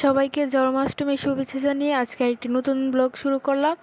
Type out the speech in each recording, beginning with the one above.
সবাইকে জন্মাষ্টমীর শুভেচ্ছা জানিয়ে আজকে একটি নতুন ব্লগ শুরু করলাম।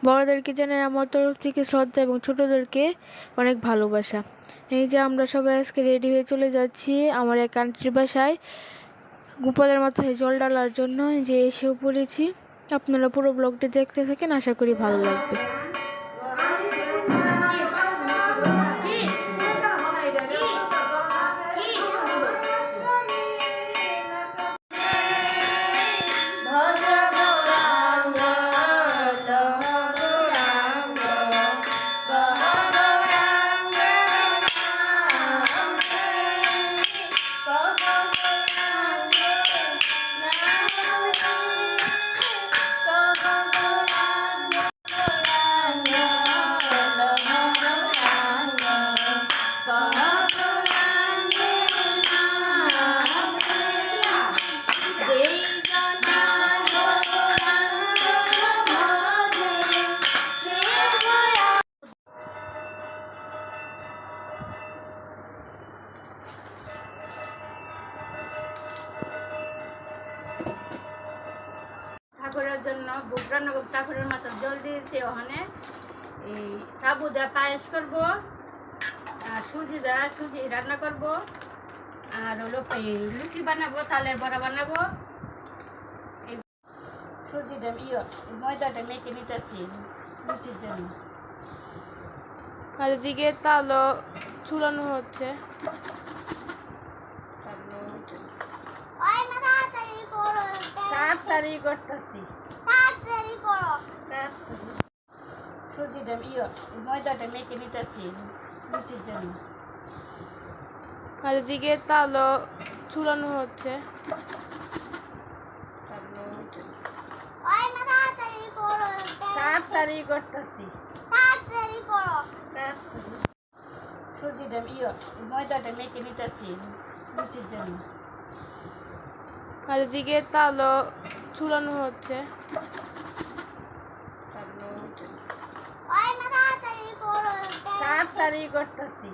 বড়দেরকে জানাই আমার তরফ থেকে শ্রদ্ধা এবং ছোটদেরকে অনেক ভালোবাসা। এই যে আমরা সবাই আজকে রেডি হয়ে চলে যাচ্ছি আমার এক আন্টির বাসায় গোপালের মাথায় জল ঢালার জন্য। যে এসেও পড়েছি, আপনারা পুরো ব্লগটি দেখতে থাকেন, আশা করি ভালো লাগবে। ঠাকুরের জন্য ভোগ রান্না করবো, ঠাকুরের মাথায় জল দিয়েছি। ওখানে এই সাবু দেওয়া পায়েস করবো, আর সুজি রান্না করবো, আর হলো লুচি বানাবো, তালের বড়া বানাবো। এই সুজিটা ময়দাটা মেখে নিতেছি লুচির জন্য। আর এদিকে তালও চুলানো হচ্ছে। তাড়াতাড়ি করতেছি, সুজিটা ময়দাটা মেখে নিতেছি লুচির জন্য। আর এদিকে তালও চুলানো হচ্ছে। তাড়াতাড়ি করতেছি, সুজিটা ময়দাটা মেখে নিতেছি লুচির জন্য। আর এদিকে তালও চুলানো হচ্ছে। তাড়াতাড়ি করতেছি,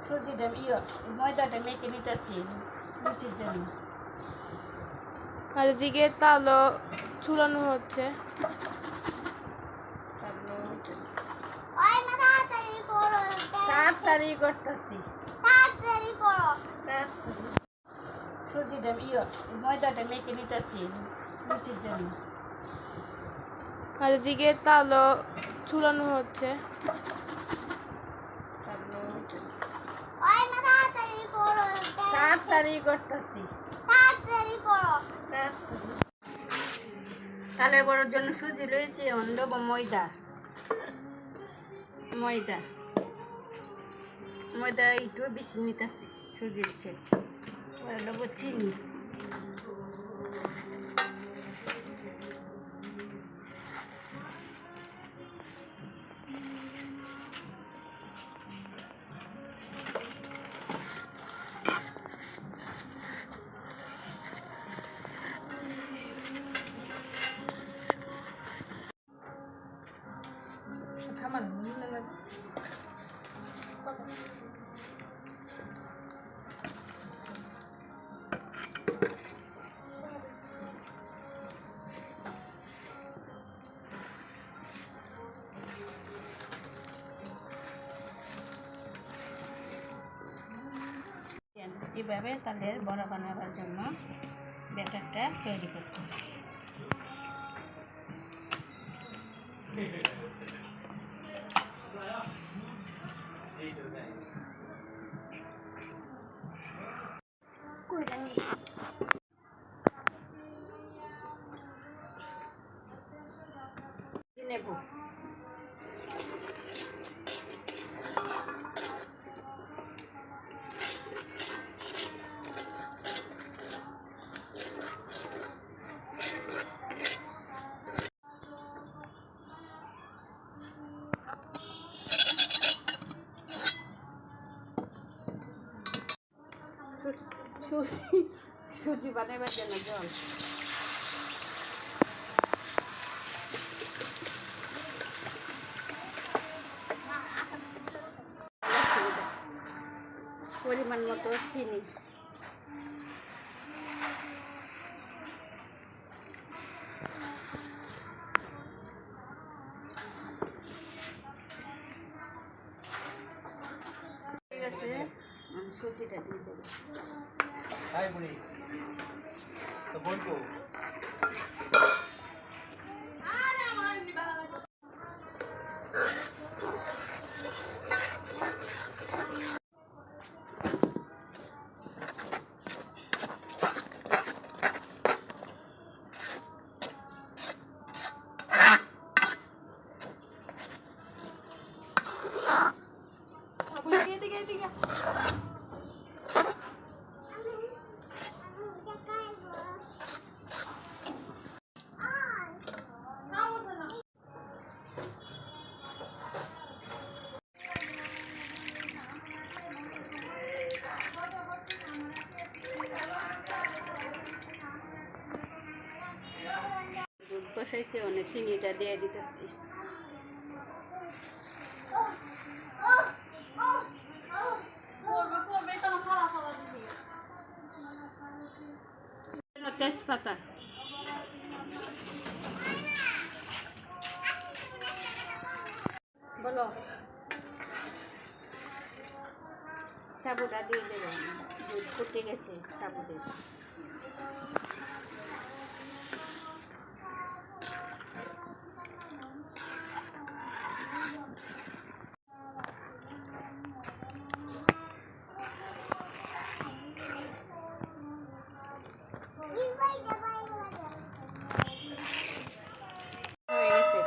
সুজিটা ময়দাটা মেখে নিতেছি লুচির জন্য। আর এদিকে তালও চুলানো হচ্ছে। তাড়াতাড়ি করতেছি, সুজিটা ময়দাটা মেখে নিতেছি লুচির জন্য। আর এদিকে তালও চুলানো হচ্ছে। তাড়াতাড়ি করতেছি, তালের বড়ার জন্য সুজি রয়েছে, দেব ময়দা ময়দা ময়দা একটু বেশি নিতেছি সুজির চেয়ে। দেব চিনি, এভাবে তালের বড়া বানাবার জন্য ব্যাটারটা তৈরি করতে হবে। নেব সুজি বানাবার জন্য জল। পরিমাণ মতো চিনি, হাই বুড়ি তো বলবো দুধ বসাইছে অনেক চিনিটা দিয়ে দিতেছি তেজপাতা বলো চাবুটা দিয়ে দেবেন দুধ ফুটে গেছে চাবু দিয়ে হয়ে গেছে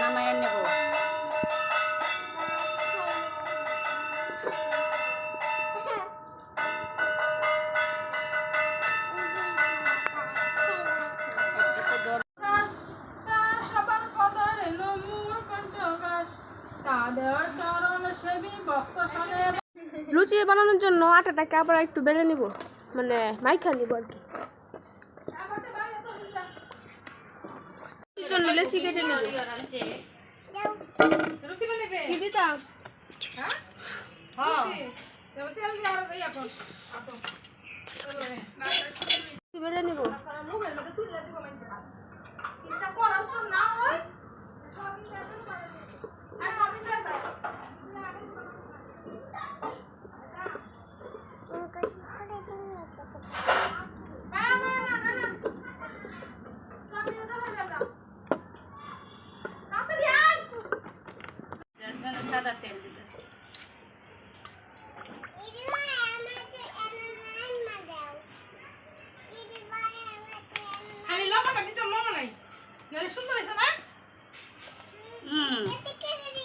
নামায় নেব লুচি বানানোর জন্য আটাটাকে আবার একটু বেলে নিব, মানে মাইখা নিব আর কি। জন্য লুচি কেটে নিব। কি দিতাম? বেলে নিব। সাদা তেল দিতেছি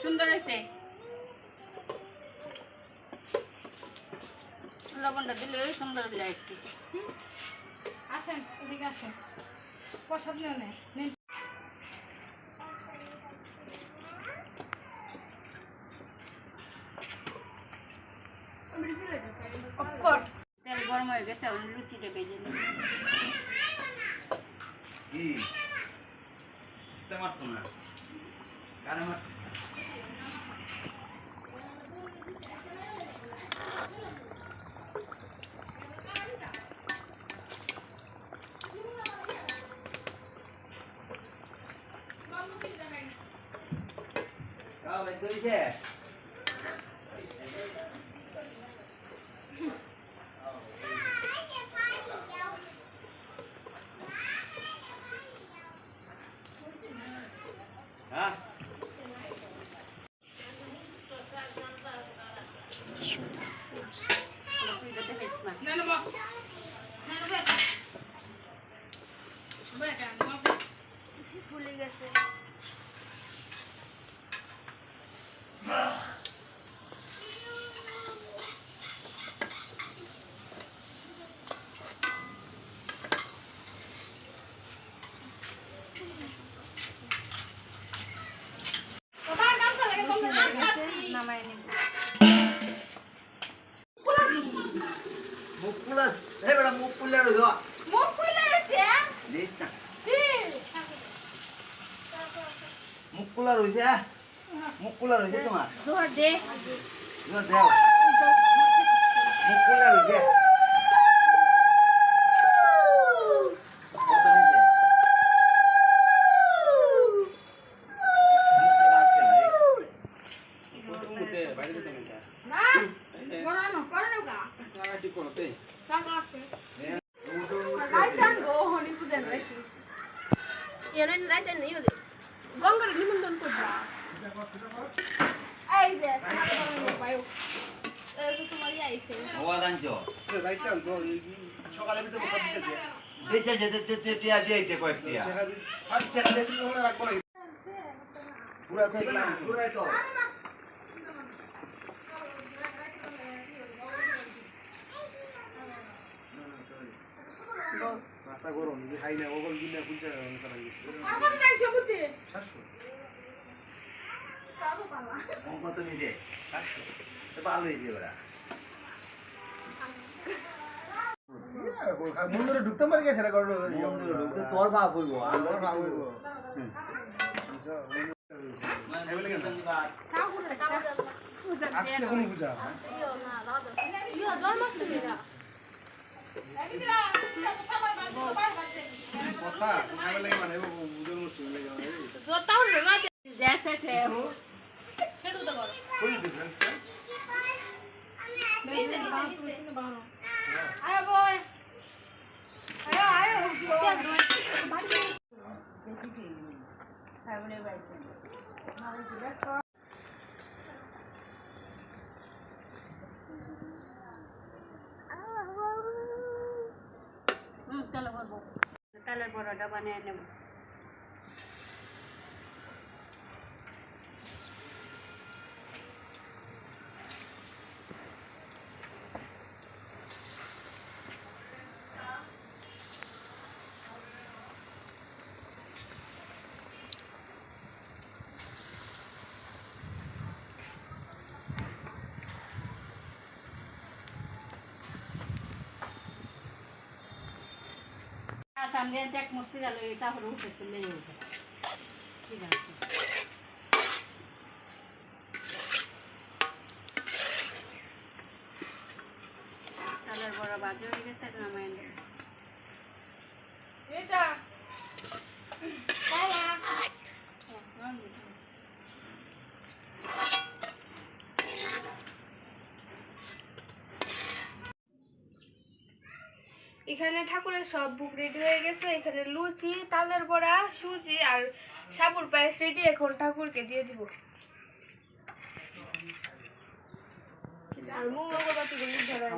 সুন্দর হয়েছে লবণটা দিলে সুন্দর লাগে একটু আসেন এদিকে আসেন প্রসাদ নেন নেন তেল গরম হয়ে গেছে লুচিটা ভেজে নিই কি মারতো না কারে মারতো ভুলে গেছে নামায় নেব মুখ পুলা এই বেটা মুখ পুলা রইলো মুখ খুলে রইছে দেখ না কি মুখ পুলা রইছে মুখ পুলা রইছে তোমার জোর দে জোর দাও মুখ পুলা রইছে না গরানো করে নাও গা ঠিক করতে টাকা আছে রাইট আনবো হনি বুঝেন বেশি এনে রাইতে নেই ওদের গঙ্গার নিমন্ত্রণ করবা এই যে পায়ো এই যে তোমারই আইছে হওয়া দাঞ্চ রাইতাম তো সকালে ভিতরে বকা দিতেছে বেঁচে যেতে টিয়া দিয়েছে কয়েকটিয়া আর টাকা দিয়ে দিলে হলে রাখবো না পুরা তো পুরাই তো রাস্তা গরম যদি খাই না ওগল দিনে পুলতে করা গেছে আর কত টাইছো বুঝি 700 কাগো পালা কত নিতে তো ভালো হয়েছে ওরা মন্দিরে ঢুকতে পারি গেছে না গরম মন্দিরে ঢুকতে তোর বাপ হইব আমরা কি হইব আজকে কোন পূজা ইয়া জন্মাষ্টমী রা কথা খাইবে লাগে মানে বুঝন মুশকিল লাগে জোতা হলো না জেসে সে হো সেটা তো করো কই দিছে বেশি বারো আয় বয় আয় আয় ফ্যামিলি বাইসে তাহলে বলবো তালের বড়টা বানিয়ে নেব সামনে এক মস্তি গেল এটা হলো উঠে চলে যাবে ঠিক আছে তালের বড় বাজে হয়ে গেছে নামাই নেব এটা পালা এখানে ঠাকুরের সব বুক রেডি হয়ে গেছে। এখানে লুচি, তালের বড়া, সুজি আর সাবুর পায়েস রেডি। এখন ঠাকুরকে দিয়ে দিব। আর মোমবাতিগুলো ধরা